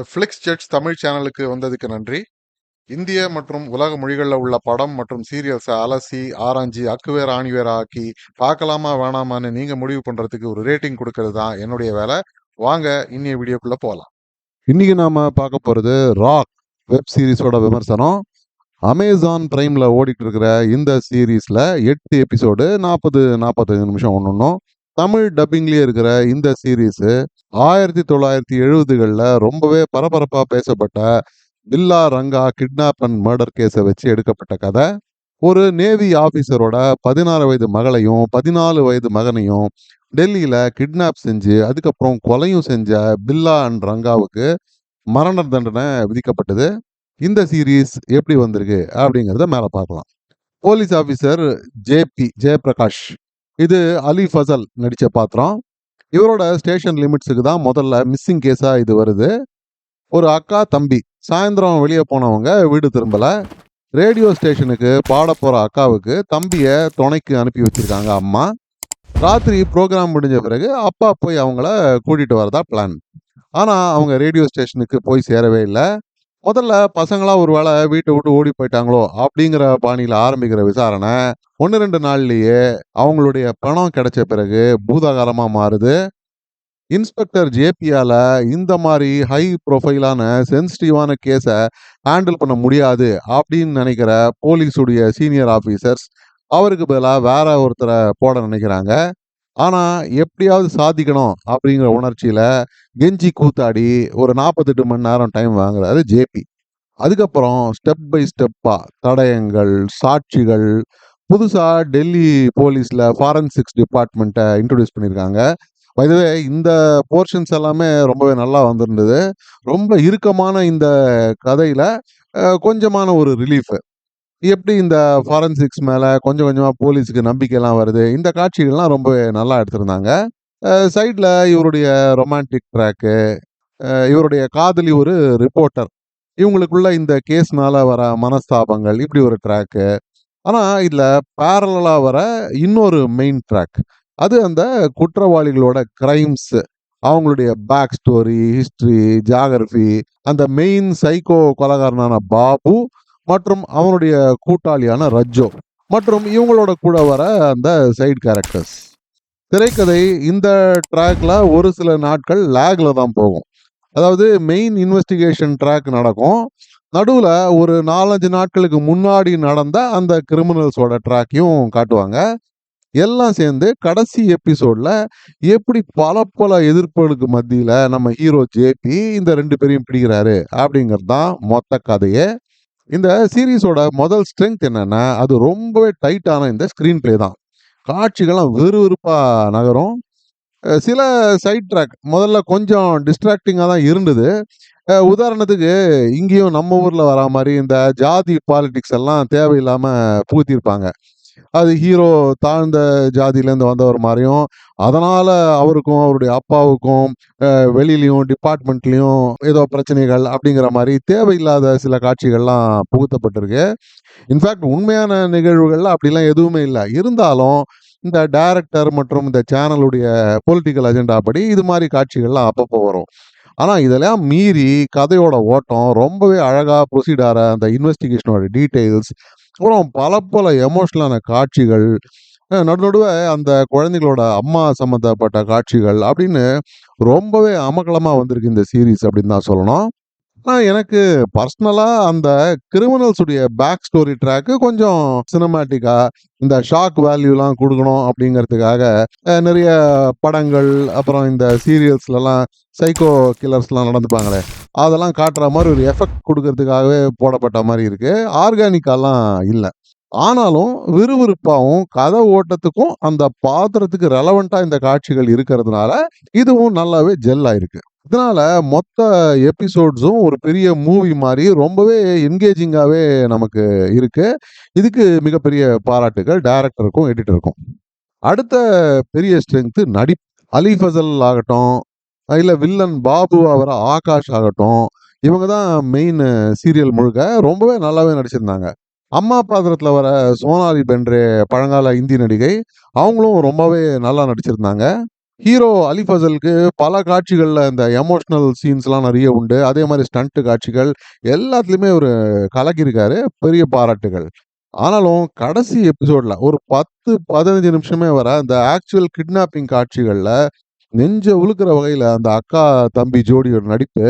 இந்த ஃப்ளிக்ஸ் ஜெட்ஸ் தமிழ் சேனலுக்கு வந்ததுக்கு நன்றி. இந்திய மற்றும் உலக மொழிகளில் உள்ள படம் மற்றும் சீரியல்ஸை அலசி ஆராய்ஞ்சி அக்குவேர் ஆணிவேர் ஆக்கி பார்க்கலாமா வேணாமான்னு நீங்க முடிவு பண்றதுக்கு ஒரு ரேட்டிங் கொடுக்கறது தான் என்னுடைய வேலை. வாங்க இன்னைய வீடியோக்குள்ள போகலாம். இன்னைக்கு நாம பார்க்க போறது ராக் வெப் சீரிஸோட விமர்சனம். அமேசான் பிரைம்ல ஓடிட்டு இருக்கிற இந்த சீரீஸ்ல 8 எபிசோடு 45 நிமிஷம் ஒன்றும். தமிழ் டப்பிங்லயே இருக்கிற இந்த சீரீஸ் 1970களில் ரொம்பவே பரபரப்பா பேசப்பட்ட பில்லா ரங்கா கிட்னாப் அண்ட் மர்டர் கேஸை வச்சு எடுக்கப்பட்ட கதை. ஒரு நேவி ஆபீசரோட 16 வயது மகளையும் 14 வயது மகனையும் டெல்லியில கிட்னாப் செஞ்சு அதுக்கப்புறம் கொலையும் செஞ்ச பில்லா அண்ட் ரங்காவுக்கு மரண தண்டனை விதிக்கப்பட்டது. இந்த சீரீஸ் எப்படி வந்திருக்கு அப்படிங்கிறத மேல பார்க்கலாம். போலீஸ் ஆபீசர் ஜெயபிரகாஷ், இது அலி ஃபசல் நடிச்ச பாத்திரம். இவரோட ஸ்டேஷன் லிமிட்ஸுக்கு தான் முதல்ல மிஸ்ஸிங் கேஸா இது வருது. ஒரு அக்கா தம்பி சாயந்தரம் வெளியே போனவங்க வீடு திரும்பல. ரேடியோ ஸ்டேஷனுக்கு பாட போற அக்காவுக்கு தம்பிய துணைக்கு அனுப்பி வச்சிருக்காங்க அம்மா. ராத்திரி ப்ரோக்ராம் முடிஞ்ச பிறகு அப்பா போய் அவங்கள கூட்டிட்டு வரதா பிளான். ஆனா அவங்க ரேடியோ ஸ்டேஷனுக்கு போய் சேரவே இல்லை. முதல்ல பசங்களா ஒரு வேளை வீட்டை விட்டு ஓடி போயிட்டாங்களோ அப்படிங்கிற பாணியில ஆரம்பிக்கிற விசாரணை 1-2 நாள்லயே அவங்களுடைய பணம் கிடைச்ச பிறகு பூதாகாரமா மாறுது. இன்ஸ்பெக்டர் ஜேபியால இந்த மாதிரி ஹை ப்ரொஃபைலான சென்சிட்டிவான கேஸை ஹேண்டில் பண்ண முடியாது அப்படின்னு நினைக்கிற போலீஸுடைய சீனியர் ஆபீசர்ஸ் அவருக்கு பதிலாக வேற ஒருத்தரை போட நினைக்கிறாங்க. ஆனா எப்படியாவது சாதிக்கணும் அப்படிங்கிற உணர்ச்சியில கெஞ்சி கூத்தாடி ஒரு 48 மணி நேரம் டைம் வாங்குறாரு ஜேபி. அதுக்கப்புறம் ஸ்டெப் பை ஸ்டெப்பா தடயங்கள், சாட்சிகள், புதுசா டெல்லி போலீஸ்ல ஃபாரன்சிக்ஸ் டிபார்ட்மெண்ட்டை இன்ட்ரோடியூஸ் பண்ணியிருக்காங்க. இதுவே இந்த போர்ஷன்ஸ் எல்லாமே ரொம்பவே நல்லா வந்திருந்தது. ரொம்ப இறுக்கமான இந்த கதையில கொஞ்சமான ஒரு ரிலீஃப். எப்படி இந்த ஃபாரன்சிக்ஸ் மேல கொஞ்சம் கொஞ்சமா போலீஸுக்கு நம்பிக்கைலாம் வருது, இந்த காட்சிகள்லாம் ரொம்பவே நல்லா எடுத்திருந்தாங்க. சைட்ல இவருடைய ரொமான்டிக் ட்ராக்கு, இவருடைய காதலி ஒரு ரிப்போர்ட்டர், இவங்களுக்குள்ள இந்த கேஸ்னால வர மனஸ்தாபங்கள், இப்படி ஒரு ட்ராக்கு. ஆனா இதுல பேரலா வர இன்னொரு மெயின் ட்ராக், அது அந்த குற்றவாளிகளோட கிரைம்ஸ், அவங்களுடைய பேக் ஸ்டோரி, ஹிஸ்டரி, ஜியாகிரபி, அந்த மெயின் சைக்கோ கொலைகாரனான பாபு மற்றும் அவனுடைய கூட்டாளியான ரஜ்ஜோ மற்றும் இவங்களோட கூட வர அந்த சைடு கேரக்டர்ஸ். திரைக்கதை இந்த ட்ராக்ல ஒரு சில நாட்கள் லேக்ல தான் போகும். அதாவது மெயின் இன்வெஸ்டிகேஷன் ட்ராக் நடக்கும், நடுவில் ஒரு 4-5 நாட்களுக்கு முன்னாடி நடந்த அந்த கிரிமினல்ஸோட ட்ராக்கையும் காட்டுவாங்க. எல்லாம் சேர்ந்து கடைசி எபிசோட்ல எப்படி பல எதிர்ப்புகளுக்கு மத்தியில நம்ம ஹீரோ ஜேபி இந்த 2 பேரையும் பிடிக்கிறாரு அப்படிங்கிறது தான் மொத்த கதையே. இந்த சீரீஸோட முதல் ஸ்ட்ரென்த் என்னன்னா, அது ரொம்பவே டைட்டான இந்த ஸ்கிரீன் பிளே தான். காட்சிகள்லாம் விறுவிறுப்பா நகரும். சில சைட் ட்ராக் முதல்ல கொஞ்சம் டிஸ்ட்ராக்டிங்காக தான் இருந்தது. உதாரணத்துக்கு இங்கேயும் நம்ம ஊர்ல வரா மாதிரி இந்த ஜாதி பாலிடிக்ஸ் எல்லாம் தேவையில்லாம புகுத்திருப்பாங்க. அது ஹீரோ தாழ்ந்த ஜாதியிலேருந்து வந்தவர் மாதிரியும், அதனால அவருக்கும் அவருடைய அப்பாவுக்கும் வெளியிலையும் டிபார்ட்மெண்ட்லையும் ஏதோ பிரச்சனைகள் அப்படிங்கிற மாதிரி தேவையில்லாத சில காட்சிகள்லாம் புகுத்தப்பட்டிருக்கு. இன்ஃபேக்ட் உண்மையான நிகழ்வுகள்ல அப்படிலாம் எதுவுமே இல்லை. இருந்தாலும் இந்த டைரக்டர் மற்றும் இந்த சேனலுடைய பொலிட்டிக்கல் அஜெண்டா படி இது மாதிரி காட்சிகள்லாம் அப்பப்போ வரும். ஆனா இதெல்லாம் மீறி கதையோட ஓட்டம் ரொம்பவே அழகா ப்ரொசீட் ஆகிற அந்த இன்வெஸ்டிகேஷனோட டீட்டெயில்ஸ், அப்புறம் பல எமோஷனலான காட்சிகள், நடுநடுவே அந்த குழந்தைகளோட அம்மா சம்மந்தப்பட்ட காட்சிகள் அப்படின்னு ரொம்பவே அமக்கலமா வந்திருக்கு இந்த சீரீஸ் அப்படின்னு தான் சொல்லணும். ஆனால் எனக்கு பர்சனலா அந்த கிரிமினல்ஸுடைய பேக் ஸ்டோரி ட்ராக்கு கொஞ்சம் சினிமேட்டிக்கா இந்த ஷாக் வேல்யூலாம் கொடுக்கணும் அப்படிங்கிறதுக்காக நிறைய படங்கள், அப்புறம் இந்த சீரியல்ஸ்லாம் சைக்கோ கில்லர்ஸ்லாம் நடந்துப்பாங்களே, அதெல்லாம் காட்டுற மாதிரி ஒரு எஃபெக்ட் கொடுக்கறதுக்காகவே போடப்பட்ட மாதிரி இருக்கு. ஆர்கானிக்காலாம் இல்லை. ஆனாலும் விறுவிறுப்பாகவும் கதை ஓட்டத்துக்கும் அந்த பாத்திரத்துக்கு ரெலவெண்டா இந்த காட்சிகள் இருக்கிறதுனால இதுவும் நல்லாவே ஜெல் ஆயிருக்கு. இதனால மொத்த எபிசோட்ஸும் ஒரு பெரிய மூவி மாதிரி ரொம்பவே என்கேஜிங்காகவே நமக்கு இருக்கு. இதுக்கு மிகப்பெரிய பாராட்டுகள் டைரக்டருக்கும் எடிட்டருக்கும். அடுத்த பெரிய ஸ்ட்ரென்த்து நடிப்பு. அலி ஃபசல் ஆகட்டும், இல்லை வில்லன் பாபு வர ஆகாஷ் ஆகட்டும், இவங்க தான் மெயின் சீரியல் முழுக்க ரொம்பவே நல்லாவே நடிச்சிருந்தாங்க. அம்மா பாத்திரத்தில் வர சோனாலி பென்ட்ரே, பழங்கால இந்தி நடிகை, அவங்களும் ரொம்பவே நல்லா நடிச்சிருந்தாங்க. ஹீரோ அலி ஃபசலுக்கு பல காட்சிகள்ல இந்த எமோஷனல் சீன்ஸ்லாம் நெறைய உண்டு. அதே மாரி ஸ்டண்ட் காட்சிகள் எல்லாத்துலயுமே அவரு கலக்கியிருக்காரு. பெரிய பாராட்டுகள். ஆனாலும் கடைசி எபிசோட்ல ஒரு 10, 15 நிமிஷமே வர அந்த ஆக்சுவல் கிட்னாப்பிங் காட்சிகள்ல நெஞ்ச உலுக்குற வகையில அந்த அக்கா, தம்பி ஜோடியோட நடிப்பு,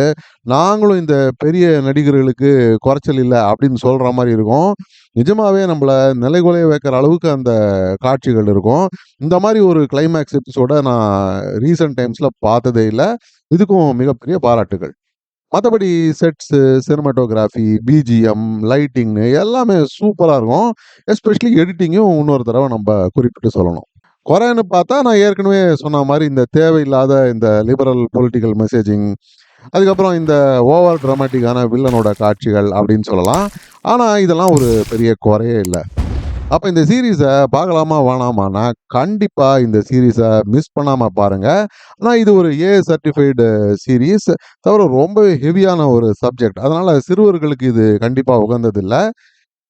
நாங்களும் இந்த பெரிய நடிகர்களுக்கு குறைச்சல் இல்ல அப்படின்னு சொல்ற மாரி இருக்கும். நிஜமாவே நம்மள நிலைகுலைய வைக்கிற அளவுக்கு அந்த காட்சிகள் இருக்கும். இந்த மாரி ஒரு கிளைமாக்ஸ் எபிசோட நான் ரீசென்ட் டைம்ஸ்ல பார்த்ததே இல்ல. இதுக்கும் மிகப்பெரிய பாராட்டுகள். மத்தபடி செட்ஸு, சினிமாட்டோகிராஃபி, பிஜிஎம், லைட்டிங்ன்னு எல்லாமே சூப்பரா இருக்கும். எஸ்பெஷலி எடிட்டிங்கும் இன்னொரு தடவ நம்ப குறிப்பிட்டு சொல்லணும். குறைன்னு பார்த்தா, நான் ஏற்கனவே சொன்ன மாரி இந்த தேவையில்லாத இந்த லிபரல் பொலிட்டிக்கல் மெசேஜிங், அதுக்கப்புறம் இந்த ஓவர் டிராமேட்டிக்கான வில்லனோட காட்சிகள் அப்படின்னு சொல்லலாம். ஆனா, இதெல்லாம் ஒரு பெரிய குறையே இல்ல. அப்ப இந்த சீரிஸ பார்க்கலாமா, வேணாமான்னா, கண்டிப்பா இந்த சீரிஸ மிஸ் பண்ணாம பாருங்க. ஆனா, இது ஒரு ஏ சர்டிஃபைடு சீரிஸ். தவிர ரொம்பவே ஹெவியான ஒரு சப்ஜெக்ட். அதனால சிறுவர்களுக்கு இது கண்டிப்பா உகந்ததில்ல.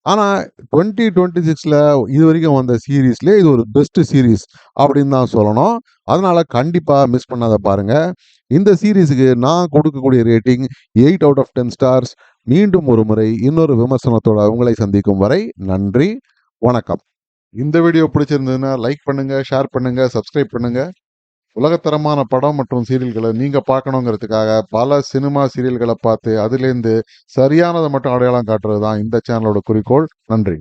ஆனா 2026ல இதுவரைக்கும் வந்த சீரிஸ்லயே இது ஒரு பெஸ்ட் சீரிஸ் அப்படின்னு தான் சொல்லணும். அதனால கண்டிப்பா மிஸ் பண்ணாத பாருங்க. இந்த சீரிஸுக்கு நான் கொடுக்கக்கூடிய ரேட்டிங் 8 அவுட் ஆஃப் 10 ஸ்டார்ஸ். மீண்டும் ஒரு முறை இன்னொரு விமர்சனத்தோட உங்களை சந்திக்கும் வரை நன்றி, வணக்கம். இந்த வீடியோ பிடிச்சிருந்ததுன்னா லைக் பண்ணுங்க, ஷேர் பண்ணுங்க, சப்ஸ்கிரைப் பண்ணுங்க. உலகத்தரமான படம் மற்றும் சீரியல்களை நீங்க பார்க்கணுங்கிறதுக்காக பல சினிமா சீரியல்களை பார்த்து அதிலேருந்து சரியானதை மட்டும் அடையாளம் காட்டுறது தான் இந்த சேனலோட குறிக்கோள். நன்றி.